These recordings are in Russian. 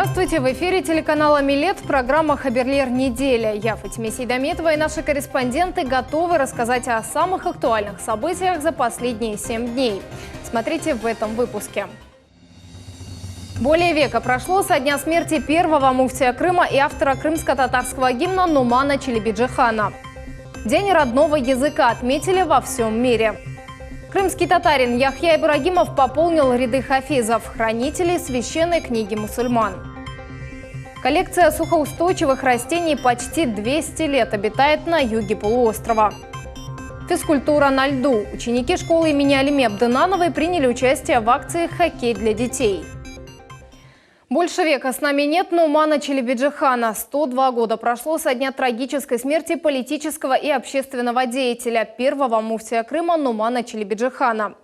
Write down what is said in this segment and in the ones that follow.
Здравствуйте! В эфире телеканала «Милет» программа «Хаберлер. Неделя». Я, Фатима Сейдометова, и наши корреспонденты готовы рассказать о самых актуальных событиях за последние 7 дней. Смотрите в этом выпуске. Более века прошло со дня смерти первого муфтия Крыма и автора крымско-татарского гимна Нумана Челебиджихана. День родного языка отметили во всем мире. Крымский татарин Яхья Ибрагимов пополнил ряды хафизов, хранителей священной книги мусульман. Коллекция сухоустойчивых растений почти 200 лет обитает на юге полуострова. Физкультура на льду. Ученики школы имени Алиме Абдынановой приняли участие в акции «Хоккей для детей». Больше века с нами нет Нумана Челебиджихана. 102 года прошло со дня трагической смерти политического и общественного деятеля, первого муфтия Крыма Нумана Челебиджихана.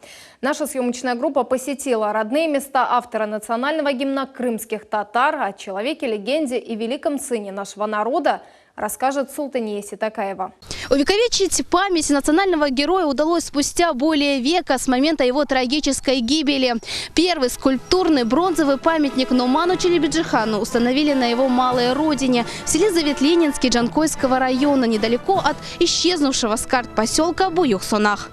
Наша съемочная группа посетила родные места автора национального гимна крымских татар. О человеке-легенде и великом сыне нашего народа расскажет Султания Ситакаева. Увековечить память национального героя удалось спустя более века с момента его трагической гибели. Первый скульптурный бронзовый памятник Нуману Челебиджихану установили на его малой родине в селе Заветленинский Джанкойского района, недалеко от исчезнувшего с карт поселка Буюхсонах.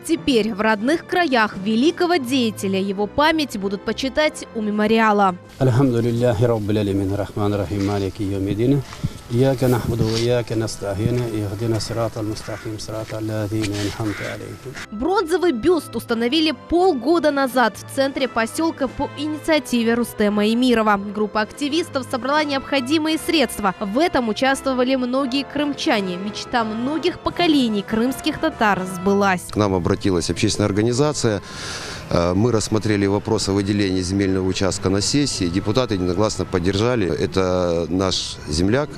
Теперь в родных краях великого деятеля его память будут почитать у мемориала. Бронзовый бюст установили полгода назад в центре поселка по инициативе Рустема Эмирова. Группа активистов собрала необходимые средства. В этом участвовали многие крымчане. Мечта многих поколений крымских татар сбылась. К нам обратилась общественная организация. Мы рассмотрели вопрос о выделении земельного участка на сессии. Депутаты единогласно поддержали. Это наш земляк.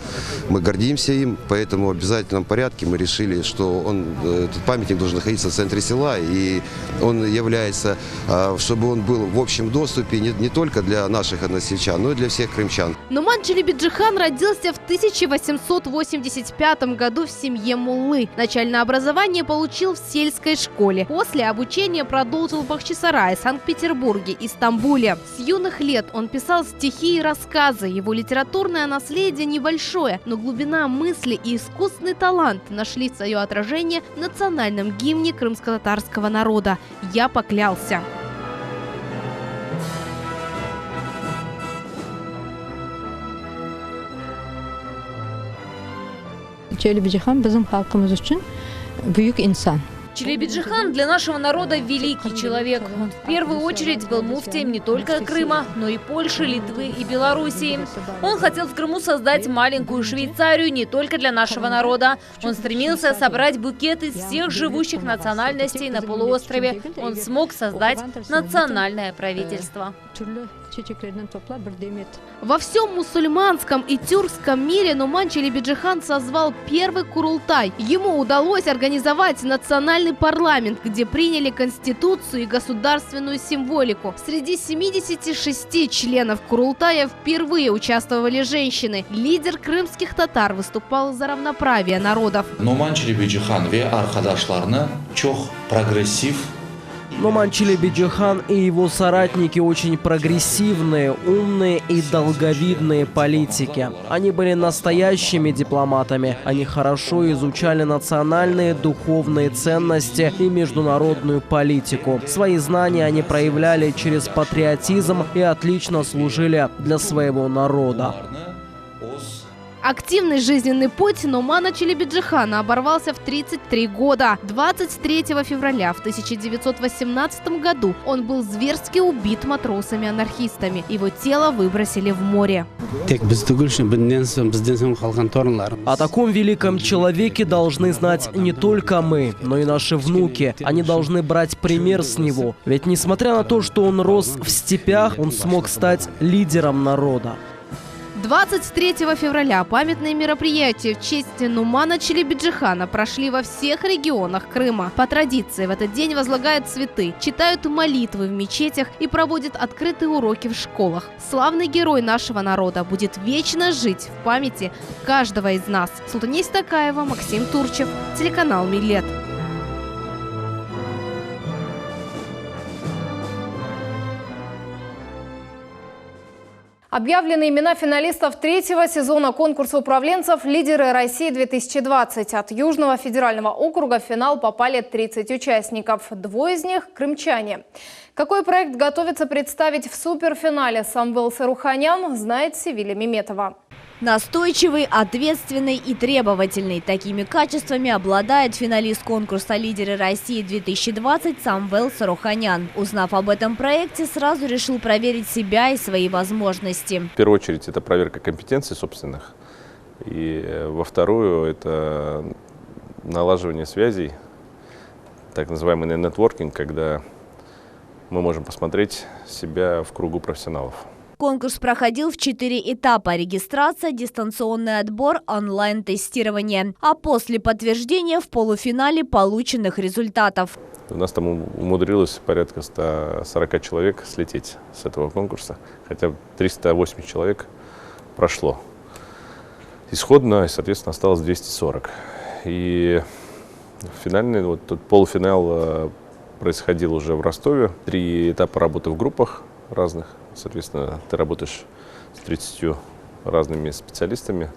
Мы гордимся им. Поэтому в обязательном порядке мы решили, что этот памятник должен находиться в центре села. И он является, чтобы он был в общем доступе не только для наших односельчан, но и для всех крымчан. Нуман Челебиджихан родился в 1885 году в семье муллы. Начальное образование получил в сельской школе. После обучения продолжил в Бахчисарае, Санкт-Петербурге и Стамбуле. С юных лет он писал стихи и рассказы. Его литературное наследие небольшое, но глубина мысли и искусственный талант нашли свое отражение в национальном гимне крымско-татарского народа «Я поклялся». Челебиджихан bizim halkımız için büyük insan. Челебиджихан для нашего народа великий человек. Он в первую очередь был муфтием не только Крыма, но и Польши, Литвы и Белоруссии. Он хотел в Крыму создать маленькую Швейцарию не только для нашего народа. Он стремился собрать букет из всех живущих национальностей на полуострове. Он смог создать национальное правительство. Во всем мусульманском и тюркском мире Нуман Челебиджихан созвал первый Курултай. Ему удалось организовать национальный парламент, где приняли конституцию и государственную символику. Среди 76 членов Курултая впервые участвовали женщины. Лидер крымских татар выступал за равноправие народов. Нуман Челебиджихан ve arkadaşlarını çok progresif. Нуман Челебиджихан и его соратники очень прогрессивные, умные и долговидные политики. Они были настоящими дипломатами. Они хорошо изучали национальные духовные ценности и международную политику. Свои знания они проявляли через патриотизм и отлично служили для своего народа. Активный жизненный путь Нумана Челебиджихана оборвался в 33 года. 23 февраля в 1918 году он был зверски убит матросами-анархистами. Его тело выбросили в море. О таком великом человеке должны знать не только мы, но и наши внуки. Они должны брать пример с него. Ведь несмотря на то, что он рос в степях, он смог стать лидером народа. 23 февраля памятные мероприятия в честь Нумана Челебиджихана прошли во всех регионах Крыма. По традиции в этот день возлагают цветы, читают молитвы в мечетях и проводят открытые уроки в школах. Славный герой нашего народа будет вечно жить в памяти каждого из нас. Султания Ситакаева, Максим Турчев, телеканал «Милет». Объявлены имена финалистов третьего сезона конкурса управленцев «Лидеры России-2020». От Южного федерального округа в финал попали 30 участников. 2 из них – крымчане. Какой проект готовится представить в суперфинале Самвел Саруханян, знает Севиля Меметова. Настойчивый, ответственный и требовательный. Такими качествами обладает финалист конкурса «Лидеры России-2020» Самвел Саруханян. Узнав об этом проекте, сразу решил проверить себя и свои возможности. В первую очередь это проверка компетенций собственных. И во вторую это налаживание связей, так называемый нетворкинг, когда мы можем посмотреть себя в кругу профессионалов. Конкурс проходил в 4 этапа: регистрация, дистанционный отбор, онлайн-тестирование. А после подтверждения в полуфинале полученных результатов. У нас там умудрилось порядка 140 человек слететь с этого конкурса, хотя 380 человек прошло. Исходно, соответственно, осталось 240. И финальный, вот тот полуфинал происходил уже в Ростове. 3 этапа работы в группах разных. Соответственно, ты работаешь с 30 разными специалистами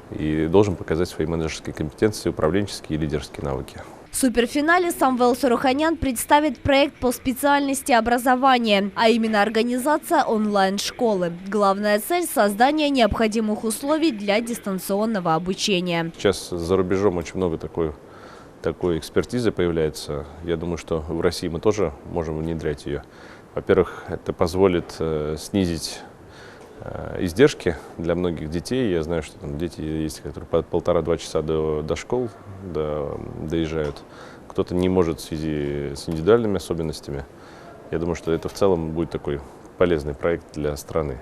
и должен показать свои менеджерские компетенции, управленческие и лидерские навыки. В суперфинале Самвел Саруханян представит проект по специальности образования, а именно организация онлайн-школы. Главная цель – создание необходимых условий для дистанционного обучения. Сейчас за рубежом очень много такой экспертизы появляется. Я думаю, что в России мы тоже можем внедрять ее. Во-первых, это позволит снизить издержки для многих детей. Я знаю, что там дети есть, которые по 1,5–2 часа до школ доезжают. Кто-то не может в связи с индивидуальными особенностями. Я думаю, что это в целом будет такой полезный проект для страны.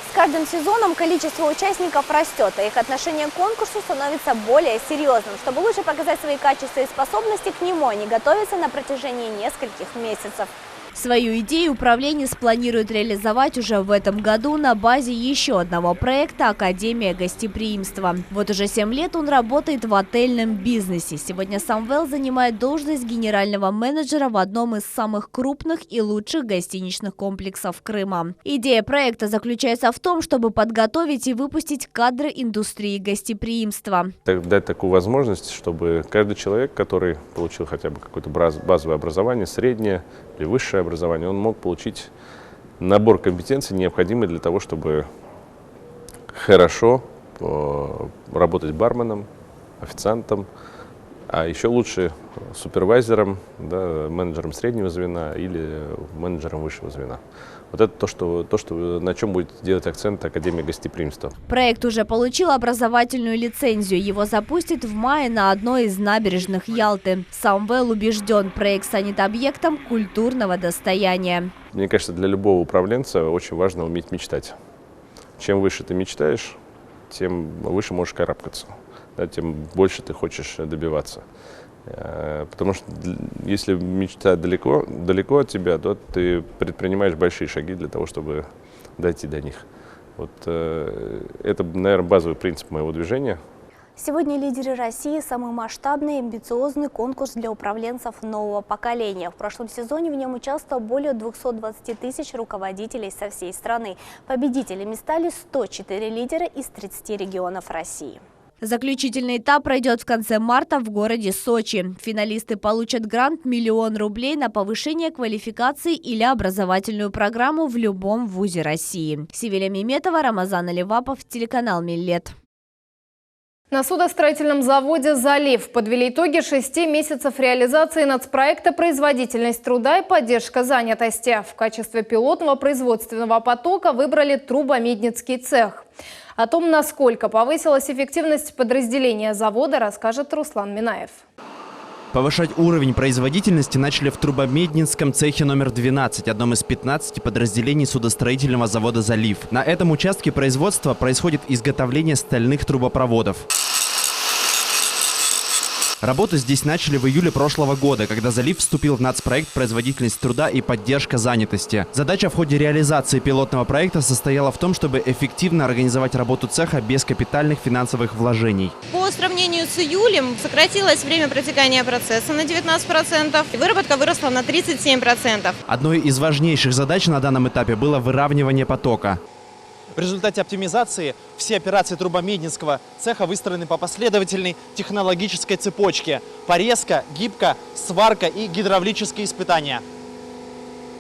С каждым сезоном количество участников растет, а их отношение к конкурсу становится более серьезным. Чтобы лучше показать свои качества и способности, к нему они готовятся на протяжении нескольких месяцев. Свою идею управленец планирует реализовать уже в этом году на базе еще одного проекта «Академия гостеприимства». Вот уже 7 лет он работает в отельном бизнесе. Сегодня Самвел занимает должность генерального менеджера в одном из самых крупных и лучших гостиничных комплексов Крыма. Идея проекта заключается в том, чтобы подготовить и выпустить кадры индустрии гостеприимства. Дать такую возможность, чтобы каждый человек, который получил хотя бы какое-то базовое образование, среднее или высшее образование, он мог получить набор компетенций, необходимый для того, чтобы хорошо работать барменом, официантом, а еще лучше супервайзером, да, менеджером среднего звена или менеджером высшего звена. Вот это то, что, на чем будет делать акцент Академия гостеприимства. Проект уже получил образовательную лицензию. Его запустят в мае на одной из набережных Ялты. Самвел убежден, проект станет объектом культурного достояния. Мне кажется, для любого управленца очень важно уметь мечтать. Чем выше ты мечтаешь, тем выше можешь карабкаться, да, тем больше ты хочешь добиваться. Потому что если мечта далеко от тебя, то ты предпринимаешь большие шаги для того, чтобы дойти до них. Вот это, наверное, базовый принцип моего движения. Сегодня «Лидеры России» – самый масштабный и амбициозный конкурс для управленцев нового поколения. В прошлом сезоне в нем участвовало более 220 тысяч руководителей со всей страны. Победителями стали 104 лидера из 30 регионов России. Заключительный этап пройдет в конце марта в городе Сочи. Финалисты получат грант $1 000 000 на повышение квалификации или образовательную программу в любом вузе России. Севиля Меметова, Рамазан Аливапов, телеканал Миллет. На судостроительном заводе «Залив» подвели итоги 6 месяцев реализации нацпроекта «Производительность труда и поддержка занятости». В качестве пилотного производственного потока выбрали трубомедницкий цех. О том, насколько повысилась эффективность подразделения завода, расскажет Руслан Минаев. Повышать уровень производительности начали в трубомедницком цехе номер 12, одном из 15 подразделений судостроительного завода «Залив». На этом участке производства происходит изготовление стальных трубопроводов. Работу здесь начали в июле прошлого года, когда залив вступил в нацпроект «Производительность труда и поддержка занятости». Задача в ходе реализации пилотного проекта состояла в том, чтобы эффективно организовать работу цеха без капитальных финансовых вложений. По сравнению с июлем сократилось время протекания процесса на 19%, и выработка выросла на 37%. Одной из важнейших задач на данном этапе было выравнивание потока. В результате оптимизации все операции трубомеднинского цеха выстроены по последовательной технологической цепочке: порезка, гибка, сварка и гидравлические испытания.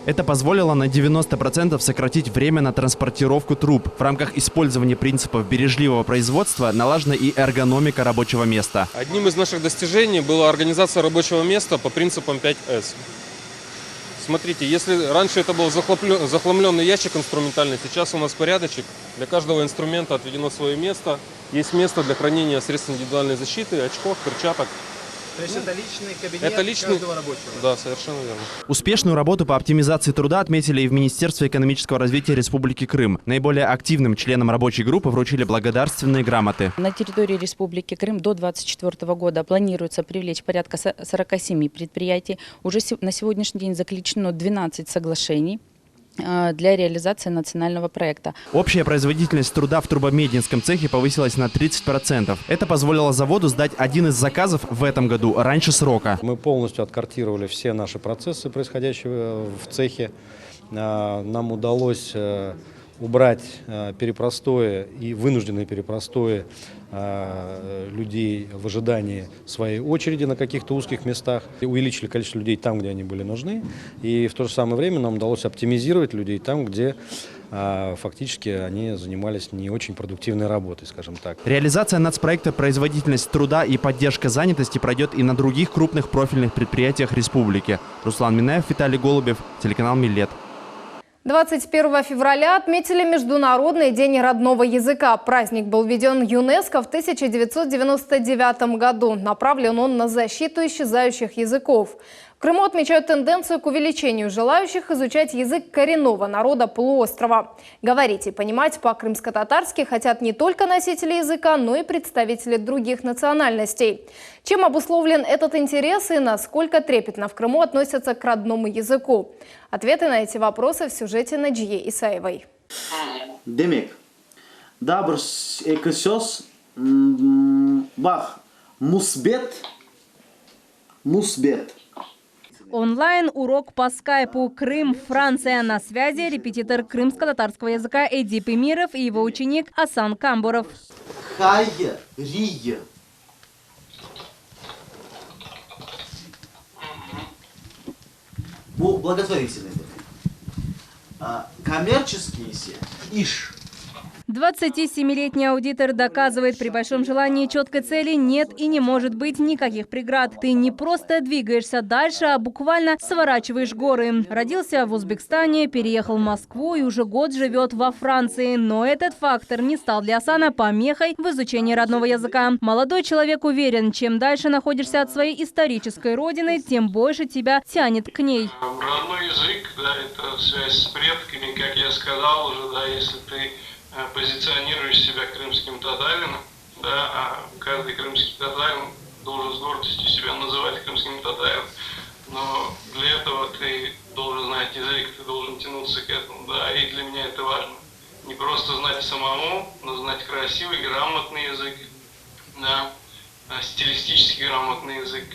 Это позволило на 90% сократить время на транспортировку труб. В рамках использования принципов бережливого производства налажена и эргономика рабочего места. Одним из наших достижений была организация рабочего места по принципам 5С. Смотрите, если раньше это был захламленный ящик инструментальный, сейчас у нас порядочек. Для каждого инструмента отведено свое место. Есть место для хранения средств индивидуальной защиты, очков, перчаток. То есть это личный кабинет каждого рабочего? Да, совершенно верно. Успешную работу по оптимизации труда отметили и в Министерстве экономического развития Республики Крым. Наиболее активным членам рабочей группы вручили благодарственные грамоты. На территории Республики Крым до 2024 года планируется привлечь порядка 47 предприятий. Уже на сегодняшний день заключено 12 соглашений для реализации национального проекта. Общая производительность труда в трубомеднинском цехе повысилась на 30%. Это позволило заводу сдать один из заказов в этом году раньше срока. Мы полностью откартировали все наши процессы, происходящие в цехе. Нам удалось убрать перепростои и вынужденные перепростои людей в ожидании своей очереди на каких-то узких местах. И увеличили количество людей там, где они были нужны. И в то же самое время нам удалось оптимизировать людей там, где фактически они занимались не очень продуктивной работой, скажем так. Реализация нацпроекта «Производительность труда и поддержка занятости» пройдет и на других крупных профильных предприятиях республики. Руслан Минаев, Виталий Голубев, телеканал «Милет». 21 февраля отметили Международный день родного языка. Праздник был введен ЮНЕСКО в 1999 году. Направлен он на защиту исчезающих языков. В Крыму отмечают тенденцию к увеличению желающих изучать язык коренного народа полуострова. Говорить и понимать по-крымско-татарски хотят не только носители языка, но и представители других национальностей. Чем обусловлен этот интерес и насколько трепетно в Крыму относятся к родному языку? Ответы на эти вопросы в сюжете Наджие Исаевой. Демек, дабр эксёс бах мусбет. Онлайн-урок по скайпу. Крым, Франция. На связи репетитор крымско-татарского языка Эдип Эмиров и его ученик Асан Камбуров. Хайя, рия. Благотворительный. Коммерческие все. Иш. 27-летний аудитор доказывает, при большом желании четкой цели нет и не может быть никаких преград. Ты не просто двигаешься дальше, а буквально сворачиваешь горы. Родился в Узбекистане, переехал в Москву и уже год живет во Франции. Но этот фактор не стал для Асана помехой в изучении родного языка. Молодой человек уверен, чем дальше находишься от своей исторической родины, тем больше тебя тянет к ней. Родной язык, да, это связь с предками, как я сказал уже, да, если ты позиционируешь себя крымским татарином, да, а каждый крымский татарин должен с гордостью себя называть крымским татарином, но для этого ты должен знать язык, ты должен тянуться к этому, да, и для меня это важно. Не просто знать самому, но знать красивый, грамотный язык, да, стилистически грамотный язык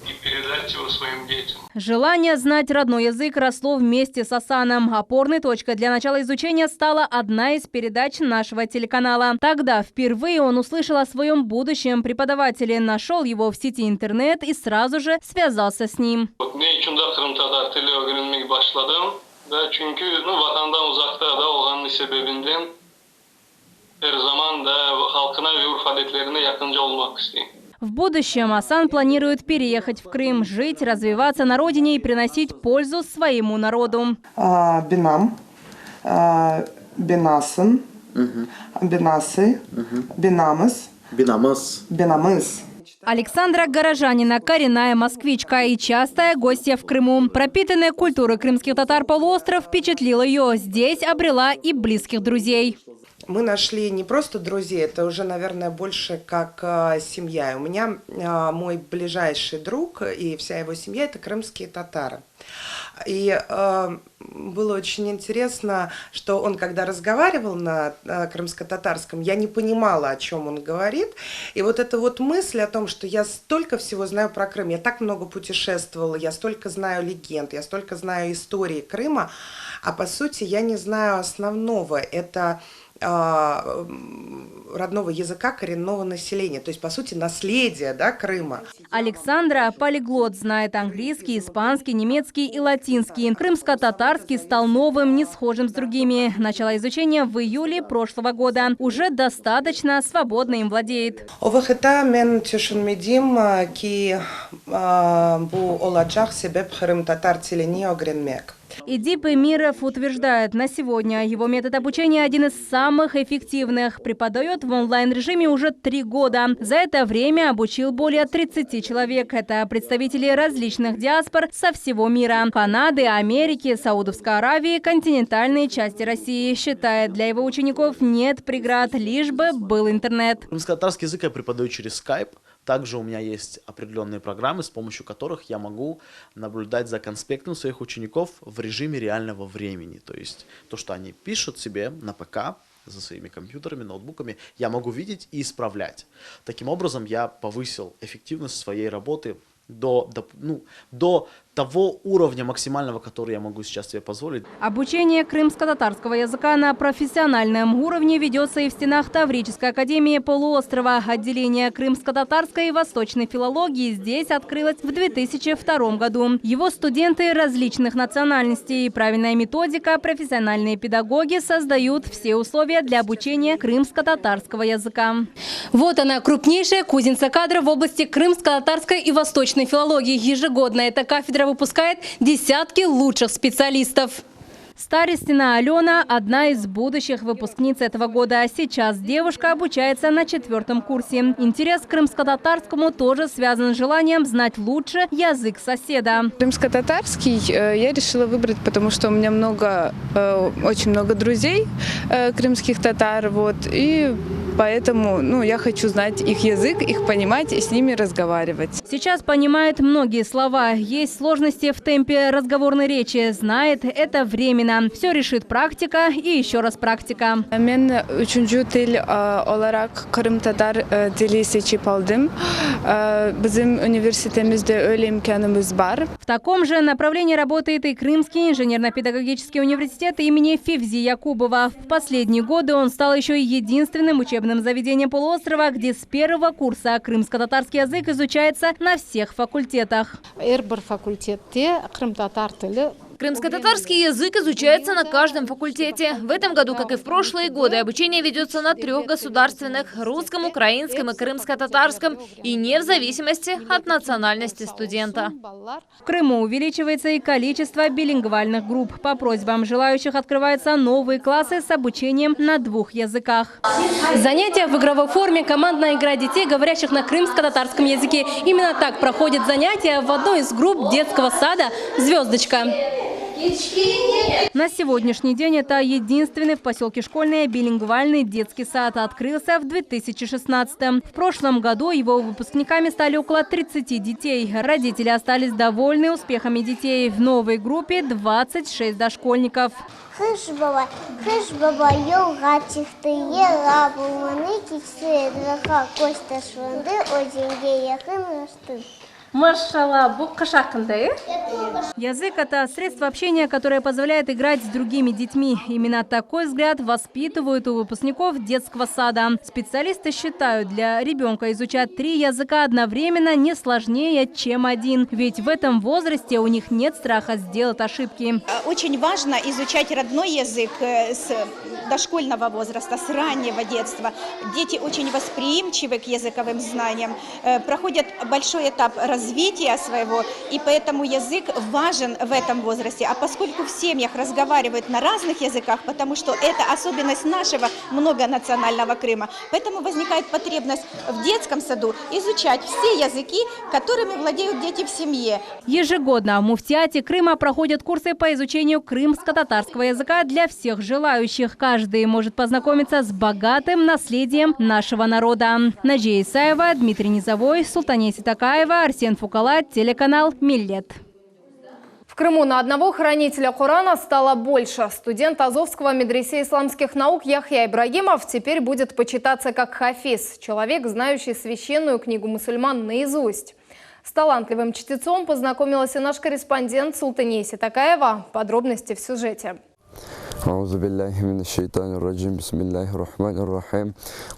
и передать его своим детям. Желание знать родной язык росло вместе с Асаном. Опорной точкой для начала изучения стала одна из передач нашего телеканала. Тогда впервые он услышал о своем будущем преподавателе, нашел его в сети интернет и сразу же связался с ним. В будущем Асан планирует переехать в Крым, жить, развиваться на родине и приносить пользу своему народу. Бинам, бинасан, бинасы, бинамыс, бинамыс. Александра Горожанина – коренная москвичка и частая гостья в Крыму. Пропитанная культурой крымских татар полуостров впечатлила ее. Здесь обрела и близких друзей. Мы нашли не просто друзей, это уже, наверное, больше как семья. У меня мой ближайший друг и вся его семья – это крымские татары. И было очень интересно, что он, когда разговаривал на крымско-татарском, я не понимала, о чем он говорит. И вот эта вот мысль о том, что я столько всего знаю про Крым, я так много путешествовала, я столько знаю легенд, я столько знаю истории Крыма, а по сути я не знаю основного. Это родного языка коренного населения, то есть, по сути, наследие, да, Крыма. Александра – полиглот, знает английский, испанский, немецкий и латинский. Крымско-татарский стал новым, не схожим с другими. Начала изучение в июле прошлого года. Уже достаточно свободно им владеет. Эдип Эмиров утверждает, на сегодня его метод обучения один из самых эффективных. Преподает в онлайн-режиме уже 3 года. За это время обучил более 30 человек. Это представители различных диаспор со всего мира. Канады, Америки, Саудовской Аравии, континентальной части России. Считает, для его учеников нет преград, лишь бы был интернет. Крымско-татарский язык я преподаю через Skype. Также у меня есть определенные программы, с помощью которых я могу наблюдать за конспектом своих учеников в режиме реального времени. То есть то, что они пишут себе на ПК, за своими компьютерами, ноутбуками, я могу видеть и исправлять. Таким образом, я повысил эффективность своей работы до того уровня максимального, который я могу сейчас себе позволить. Обучение крымско-татарского языка на профессиональном уровне ведется и в стенах Таврической академии полуострова. Отделение крымско-татарской и восточной филологии здесь открылось в 2002 году. Его студенты различных национальностей. Правильная методика, профессиональные педагоги создают все условия для обучения крымско-татарского языка. Вот она, крупнейшая кузница кадров в области крымско-татарской и восточной филологии. Ежегодно эта кафедра выпускает десятки лучших специалистов. Старестина Алена – одна из будущих выпускниц этого года. Сейчас девушка обучается на 4-м курсе. Интерес к крымско-татарскому тоже связан с желанием знать лучше язык соседа. Крымско-татарский я решила выбрать, потому что у меня очень много друзей крымских татар. И поэтому я хочу знать их язык, их понимать и с ними разговаривать. Сейчас понимает многие слова. Есть сложности в темпе разговорной речи. Знает это временно. Все решит практика и еще раз практика. Мен üçüncü dil olarak Kırım Tatar dili seçip aldım. Bizim üniversitemizde öyle imkanımız var. В таком же направлении работает и Крымский инженерно-педагогический университет имени Февзи Якубова. В последние годы он стал еще и единственным учебным заведением полуострова, где с 1-го курса крымско-татарский язык изучается на всех факультетах. Крымско-татарский язык изучается на каждом факультете. В этом году, как и в прошлые годы, обучение ведется на 3 государственных – русском, украинском и крымско-татарском, и не в зависимости от национальности студента. В Крыму увеличивается и количество билингвальных групп. По просьбам желающих открываются новые классы с обучением на 2 языках. Занятия в игровой форме, командная игра детей, говорящих на крымско-татарском языке. Именно так проходят занятия в одной из групп детского сада «Звездочка». На сегодняшний день это единственный в поселке Школьный билингвальный детский сад. Открылся в 2016-м. В прошлом году его выпускниками стали около 30 детей. Родители остались довольны успехами детей. В новой группе 26 дошкольников. Язык – это средство общения, которое позволяет играть с другими детьми. Именно такой взгляд воспитывают у выпускников детского сада. Специалисты считают, для ребенка изучать 3 языка одновременно не сложнее, чем 1. Ведь в этом возрасте у них нет страха сделать ошибки. Очень важно изучать родной язык с дошкольного возраста, с раннего детства. Дети очень восприимчивы к языковым знаниям, проходят большой этап развития своего, и поэтому язык важен в этом возрасте. А поскольку в семьях разговаривают на разных языках, потому что это особенность нашего многонационального Крыма, поэтому возникает потребность в детском саду изучать все языки, которыми владеют дети в семье. Ежегодно в муфтиате Крыма проходят курсы по изучению крымско-татарского языка для всех желающих. каждый может познакомиться с богатым наследием нашего народа. Наджия Исаева, Дмитрий Низовой, Султания Ситакаева, Арсен Фукалат, телеканал «Миллет». В Крыму на одного хранителя Корана стало больше. Студент Азовского медресе исламских наук Яхья Ибрагимов теперь будет почитаться как хафиз, человек, знающий священную книгу мусульман наизусть. С талантливым чтецом познакомилась и наш корреспондент Султания Ситакаева. Подробности в сюжете. أعوذ بالله من الشيطان الرجيم بسم الله الرحمن الرحيم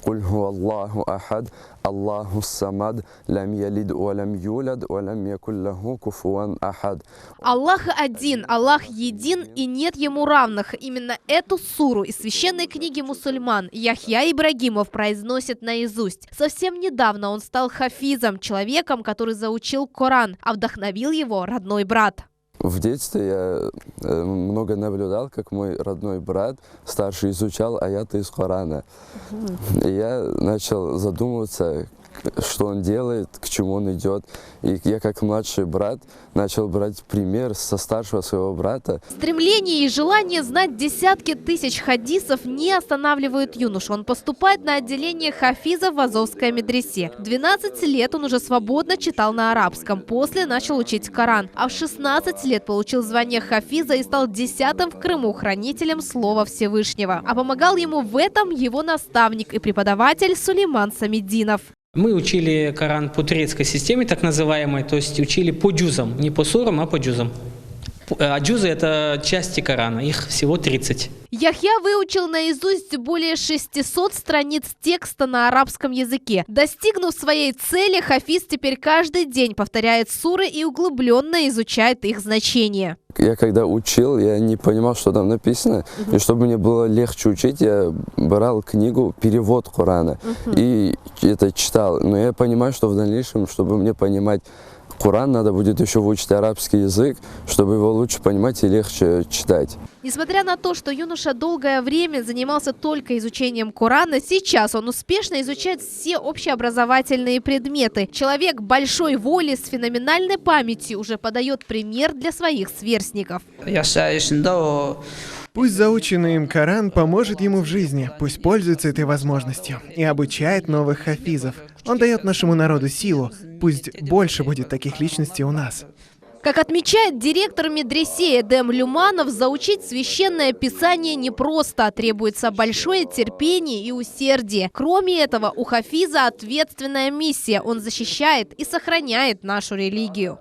قل هو الله أحد الله الصمد لم يلد ولم يولد ولم يكن له كفوا أحد. Аллах один, Аллах един и нет ему равных. Именно эту суру из священной книги мусульман Яхья Ибрагимов произносит наизусть. Совсем недавно он стал хафизом, человеком, который заучил Коран, а вдохновил его родной брат. В детстве я много наблюдал, как мой родной брат старший изучал аяты из Корана. И я начал задумываться, что он делает, к чему он идет. И я, как младший брат, начал брать пример со старшего своего брата. Стремление и желание знать десятки тысяч хадисов не останавливают юношу. Он поступает на отделение хафиза в Азовской медресе. В 12 лет он уже свободно читал на арабском. После начал учить Коран. А в 16 лет получил звание хафиза и стал 10-м в Крыму хранителем Слова Всевышнего. А помогал ему в этом его наставник и преподаватель Сулейман Самединов. Мы учили Коран по турецкой системе, так называемой, то есть учили по джузам, не по сурам, а по джузам. А джузы – это части Корана, их всего 30. Яхья выучил наизусть более 600 страниц текста на арабском языке. Достигнув своей цели, хафиз теперь каждый день повторяет суры и углубленно изучает их значение. Я когда учил, я не понимал, что там написано. И чтобы мне было легче учить, я брал книгу «Перевод Корана» и это читал. Но я понимаю, что в дальнейшем, чтобы мне понимать Коран, надо будет еще выучить арабский язык, чтобы его лучше понимать и легче читать. Несмотря на то, что юноша долгое время занимался только изучением Корана, сейчас он успешно изучает все общеобразовательные предметы. Человек большой воли с феноменальной памятью уже подает пример для своих сверстников. Пусть заученный им Коран поможет ему в жизни, пусть пользуется этой возможностью и обучает новых хафизов. Он дает нашему народу силу, пусть больше будет таких личностей у нас. Как отмечает директор медресе Эдем Люманов, заучить священное писание непросто, требуется большое терпение и усердие. Кроме этого, у хафиза ответственная миссия. Он защищает и сохраняет нашу религию.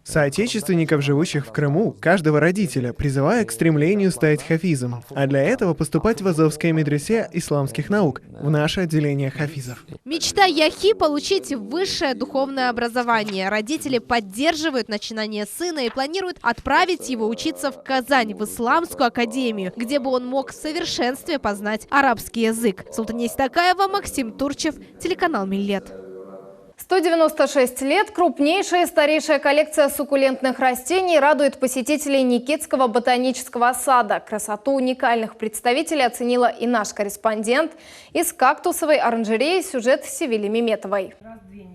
Соотечественников, живущих в Крыму, каждого родителя призываю к стремлению стать хафизом, а для этого поступать в Азовское медресе исламских наук, в наше отделение хафизов. Мечта Яхи – получить высшее духовное образование. Родители поддерживают начинание сына и планируют отправить его учиться в Казань, в Исламскую академию, где бы он мог в совершенстве познать арабский язык. Султания Ситакаева, Максим Турчев, телеканал «Миллет». 196 лет крупнейшая и старейшая коллекция суккулентных растений радует посетителей Никитского ботанического сада. Красоту уникальных представителей оценила и наш корреспондент из кактусовой оранжереи. Сюжет Севили Меметовой.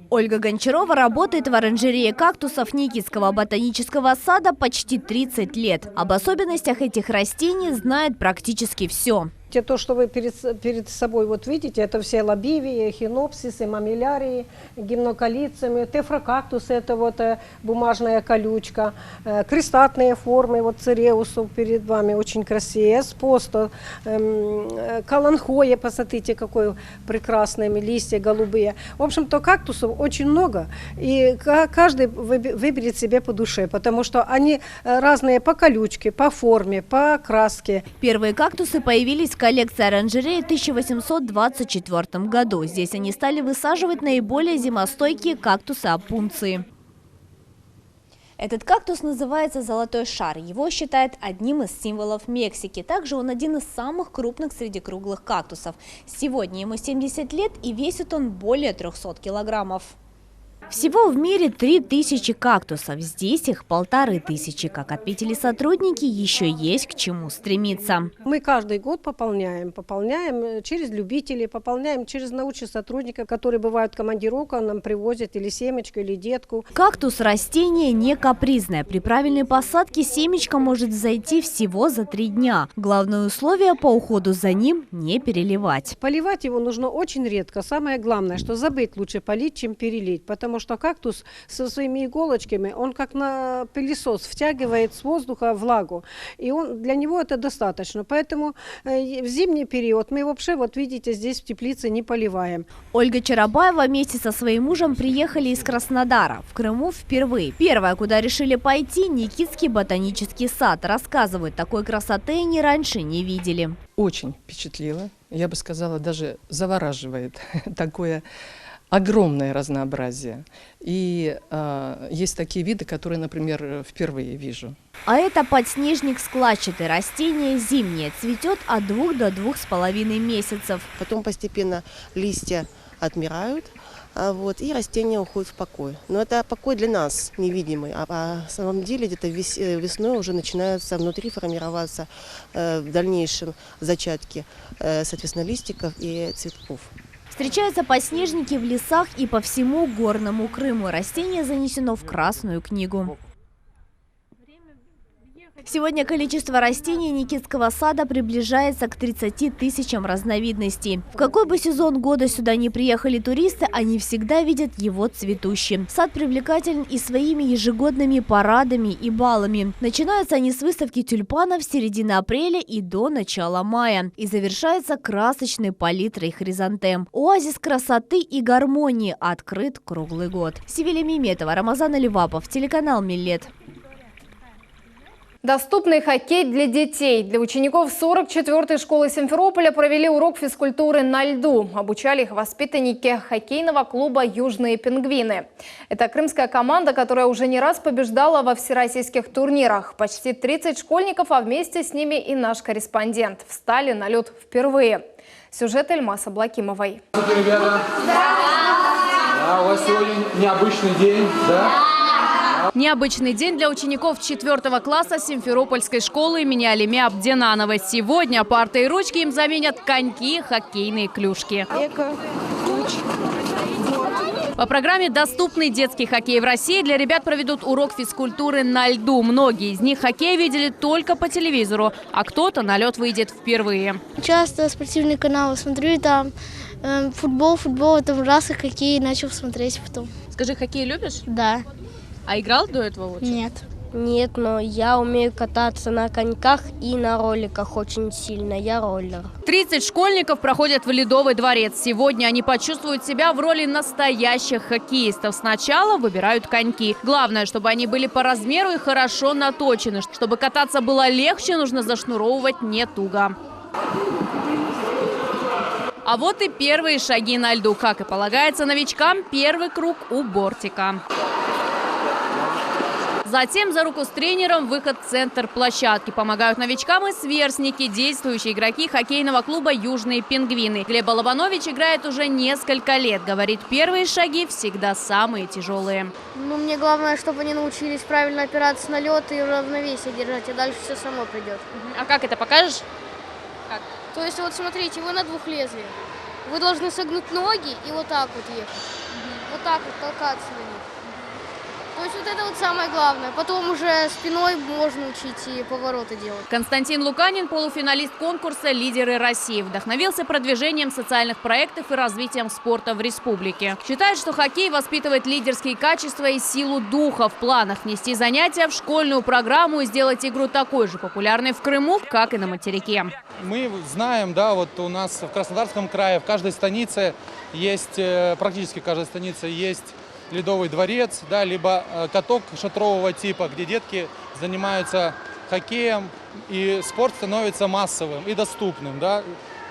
Ольга Гончарова работает в оранжерее кактусов Никитского ботанического сада почти 30 лет. Об особенностях этих растений знает практически все. То, что вы перед собой вот видите, это все лобивии, хинопсисы, мамилярии, гимнокалицами, тефрокактус, это вот бумажная колючка, крестатные формы, вот цереусов перед вами очень красивые, эспосто, каланхоя, посмотрите, какой прекрасные листья голубые. В общем-то, кактусов очень много, и каждый выберет себе по душе, потому что они разные по колючке, по форме, по окраске. Первые кактусы появились в коллекции оранжереи в 1824 году. Здесь они стали высаживать наиболее зимостойкие кактусы опунции. Этот кактус называется «золотой шар». Его считают одним из символов Мексики. Также он один из самых крупных среди круглых кактусов. Сегодня ему 70 лет и весит он более 300 килограммов. Всего в мире 3000 кактусов, здесь их 1500. Как отметили сотрудники, еще есть к чему стремиться. Мы каждый год пополняем через любителей, пополняем через научных сотрудников, которые бывают в командировках, нам привозят или семечко, или детку. Кактус – растение не капризное. При правильной посадке семечко может взойти всего за 3 дня. Главное условие по уходу за ним – не переливать. Поливать его нужно очень редко. Самое главное, что забыть лучше полить, чем перелить, потому что кактус со своими иголочками, он как на пылесос втягивает с воздуха влагу, и для него это достаточно. Поэтому в зимний период мы вообще, вот видите, здесь в теплице не поливаем. Ольга Чарабаева вместе со своим мужем приехали из Краснодара. В Крыму впервые. Первое, куда решили пойти – Никитский ботанический сад. Рассказывают, такой красоты они раньше не видели. Очень впечатлило, я бы сказала, даже завораживает такое огромное разнообразие. И есть такие виды, которые, например, впервые вижу. А это подснежник складчатый. Растение зимнее. Цветет от 2 до 2,5 месяцев. Потом постепенно листья отмирают, и растение уходит в покой. Но это покой для нас невидимый. А на самом деле где-то весной уже начинаются внутри формироваться в дальнейшем зачатки, соответственно, листиков и цветков. Встречаются подснежники в лесах и по всему горному Крыму. Растение занесено в Красную книгу. Сегодня количество растений Никитского сада приближается к 30 тысячам разновидностей. В какой бы сезон года сюда ни приехали туристы, они всегда видят его цветущим. Сад привлекателен и своими ежегодными парадами и балами. Начинаются они с выставки тюльпанов с середины апреля и до начала мая. И завершается красочной палитрой хризантем. Оазис красоты и гармонии открыт круглый год. Севилия Меметова, Рамазан Аливапов, телеканал Миллет. Доступный хоккей для детей. Для учеников 44-й школы Симферополя провели урок физкультуры на льду. Обучали их воспитанники хоккейного клуба «Южные пингвины». Это крымская команда, которая уже не раз побеждала во всероссийских турнирах. Почти 30 школьников, а вместе с ними и наш корреспондент, встали на лед впервые. Сюжет Эльмаса Блакимовой. Ребята? Да, у вас сегодня необычный день, да? Необычный день для учеников 4 класса Симферопольской школы имени Алиме Абденановой. Сегодня парты и ручки им заменят коньки, хоккейные клюшки. По программе «Доступный детский хоккей в России» для ребят проведут урок физкультуры на льду. Многие из них хоккей видели только по телевизору, а кто-то на лед выйдет впервые. Часто спортивные каналы смотрю, и там футбол, там раз и хоккей начал смотреть потом. Скажи, хоккей любишь? Да. А играл до этого лучше? Нет. Нет, но я умею кататься на коньках и на роликах очень сильно. Я роллер. 30 школьников проходят в Ледовый дворец. Сегодня они почувствуют себя в роли настоящих хоккеистов. Сначала выбирают коньки. Главное, чтобы они были по размеру и хорошо наточены. Чтобы кататься было легче, нужно зашнуровывать не туго. А вот и первые шаги на льду. Как и полагается новичкам, первый круг у бортика. Затем за руку с тренером выход в центр площадки. Помогают новичкам и сверстники, действующие игроки хоккейного клуба «Южные пингвины». Глеб Балабанович играет уже несколько лет. Говорит, первые шаги всегда самые тяжелые. Мне главное, чтобы они научились правильно опираться на лед и равновесие держать, а дальше все само придет. А как это покажешь? Как? То есть вот смотрите, вы на 2 лезвиях. Вы должны согнуть ноги и вот так вот ехать. Вот так вот толкаться на них. То есть вот это вот самое главное. Потом уже спиной можно учить и повороты делать. Константин Луканин, полуфиналист конкурса «Лидеры России», вдохновился продвижением социальных проектов и развитием спорта в республике. Считает, что хоккей воспитывает лидерские качества и силу духа. В планах внести занятия в школьную программу и сделать игру такой же популярной в Крыму, как и на материке. Мы знаем, да, вот у нас в Краснодарском крае в каждой станице есть, практически в каждой станице есть Ледовый дворец, да, либо каток шатрового типа, где детки занимаются хоккеем, и спорт становится массовым и доступным. Да.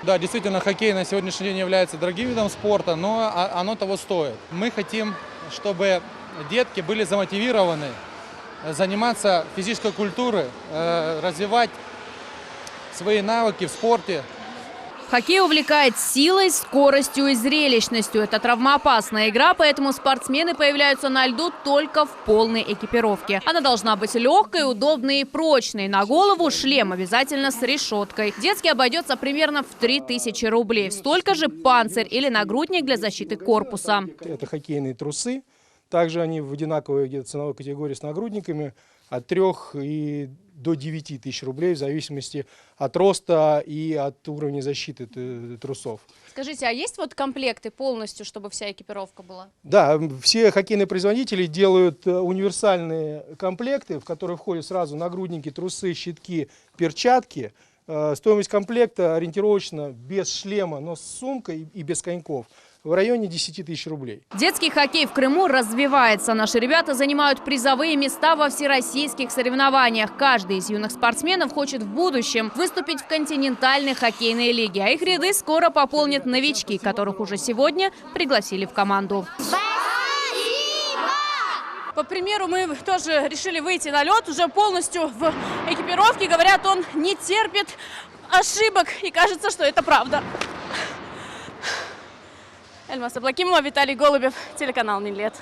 Да, действительно, хоккей на сегодняшний день является дорогим видом спорта, но оно того стоит. Мы хотим, чтобы детки были замотивированы заниматься физической культурой, развивать свои навыки в спорте. Хоккей увлекает силой, скоростью и зрелищностью. Это травмоопасная игра, поэтому спортсмены появляются на льду только в полной экипировке. Она должна быть легкой, удобной и прочной. На голову шлем обязательно с решеткой. Детский обойдется примерно в 3000 рублей. Столько же панцирь или нагрудник для защиты корпуса. Это хоккейные трусы. Также они в одинаковой где-то ценовой категории с нагрудниками от 3 и до 9 тысяч рублей в зависимости от роста и от уровня защиты трусов. Скажите, а есть вот комплекты полностью, чтобы вся экипировка была? Да, все хоккейные производители делают универсальные комплекты, в которые входят сразу нагрудники, трусы, щитки, перчатки. Стоимость комплекта ориентировочно без шлема, но с сумкой и без коньков в районе 10 тысяч рублей. Детский хоккей в Крыму развивается. Наши ребята занимают призовые места во всероссийских соревнованиях. Каждый из юных спортсменов хочет в будущем выступить в континентальной хоккейной лиге. А их ряды скоро пополнят новички, которых уже сегодня пригласили в команду. По примеру, мы тоже решили выйти на лед уже полностью в экипировке. Говорят, он не терпит ошибок. И кажется, что это правда. Эльмас Аблакимова, Виталий Голубев, телеканал Миллет.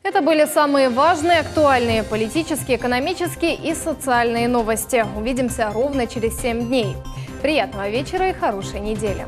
Это были самые важные, актуальные политические, экономические и социальные новости. Увидимся ровно через 7 дней. Приятного вечера и хорошей недели.